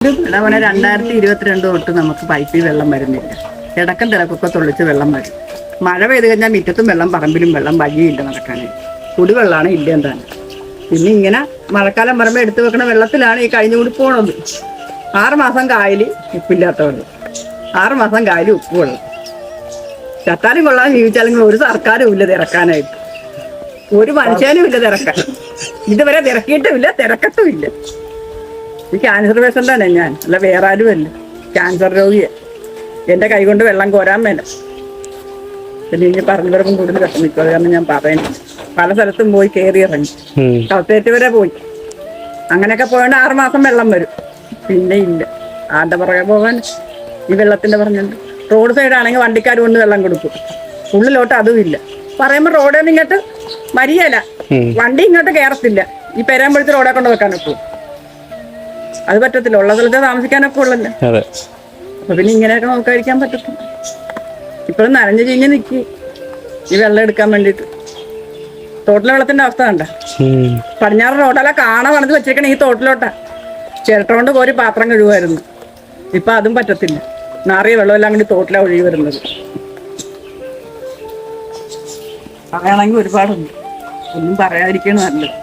അതേപോലെ 2022 തൊട്ട് നമുക്ക് പൈപ്പിൽ വെള്ളം വരുന്നില്ല. ഇടക്കം തിരക്കൊക്കെ തൊള്ളിച്ച് വെള്ളം വരും. മഴ പെയ്ത് കഴിഞ്ഞാൽ മുറ്റത്തും വെള്ളം, പറമ്പിലും വെള്ളം, വഴിയില്ല നടക്കാനായി. കുടിവെള്ളമാണ് ഇല്ല എന്താണ്. പിന്നെ ഇങ്ങനെ മഴക്കാലം പറയുമ്പോൾ എടുത്തു വെക്കണ വെള്ളത്തിലാണ് ഈ കഴിഞ്ഞുകൂടി പോണത്. 6 മാസം കായൽ ഉപ്പില്ലാത്ത വെള്ളം, 6 മാസം കായൽ ഉപ്പ് വെള്ളം. ചത്താലും കൊള്ളാൻ ജീവിച്ചാലും ഒരു സർക്കാരും ഇല്ല തിരക്കാനായിട്ട്, ഒരു മനുഷ്യനും ഇല്ല തിരക്കാൻ. ഇതുവരെ തിരക്കിയിട്ടുമില്ല, തിരക്കത്തുമില്ല. ഈ ക്യാൻസർ പേഷ്യൻ്റാണ് ഞാൻ, അല്ല വേറെ ആരുമല്ല. ക്യാൻസർ രോഗിയാണ്. എൻ്റെ കൈ കൊണ്ട് വെള്ളം കോരാൻ വേണം. പിന്നെ ഇനി പറഞ്ഞവർക്കും കൂടുതൽ വിഷമിക്കുക. കാരണം ഞാൻ പറയുന്നു, പല സ്ഥലത്തും പോയി കയറി ഇറങ്ങി, കളക്ടറേറ്റ് വരെ പോയി. അങ്ങനെയൊക്കെ പോയോണ്ട് 6 മാസം വെള്ളം വരും. പിന്നെ ഇല്ല, ആരുടെ പുറകെ പോകാൻ ഈ വെള്ളത്തിൻ്റെ പറഞ്ഞുണ്ട്. റോഡ് സൈഡാണെങ്കിൽ വണ്ടിക്കാർ കൊണ്ട് വെള്ളം കൊടുക്കും, ഉള്ളിലോട്ട് അതും ഇല്ല. പറയുമ്പോൾ റോഡിൽ നിന്ന് ഇങ്ങോട്ട് വരികയില്ല, വണ്ടി ഇങ്ങോട്ട് കയറത്തില്ല. ഈ പെരാമ്പഴത്ത് റോഡെ കൊണ്ട് വെക്കാനൊക്കെ അത് പറ്റത്തില്ല. ഉള്ള സ്ഥലത്ത് താമസിക്കാനൊക്കെ ഉള്ളല്ലോ. അപ്പൊ പിന്നെ ഇങ്ങനെയൊക്കെ നോക്കാതിരിക്കാൻ പറ്റത്തില്ല. ഇപ്പോഴും നനഞ്ഞു ചീഞ്ഞ് നിൽക്കി ഈ വെള്ളം എടുക്കാൻ വേണ്ടിയിട്ട്. തോട്ടിലെ വെള്ളത്തിന്റെ അവസ്ഥ കണ്ട, പടിഞ്ഞാറ് റോഡല്ല കാണ പണിത് വെച്ചേക്കണ ഈ തോട്ടിലോട്ടാ. ചിരട്ട കൊണ്ട് കോരി പാത്രം കഴുകുമായിരുന്നു. ഇപ്പൊ അതും പറ്റത്തില്ല, നാറിയ വെള്ളമെല്ലാം കൂടി തോട്ടിലാണ് ഒഴുകി വരുന്നത്. പറയാണെങ്കിൽ ഒരുപാടുണ്ട്, ഒന്നും പറയാതിരിക്കണ നല്ലത്.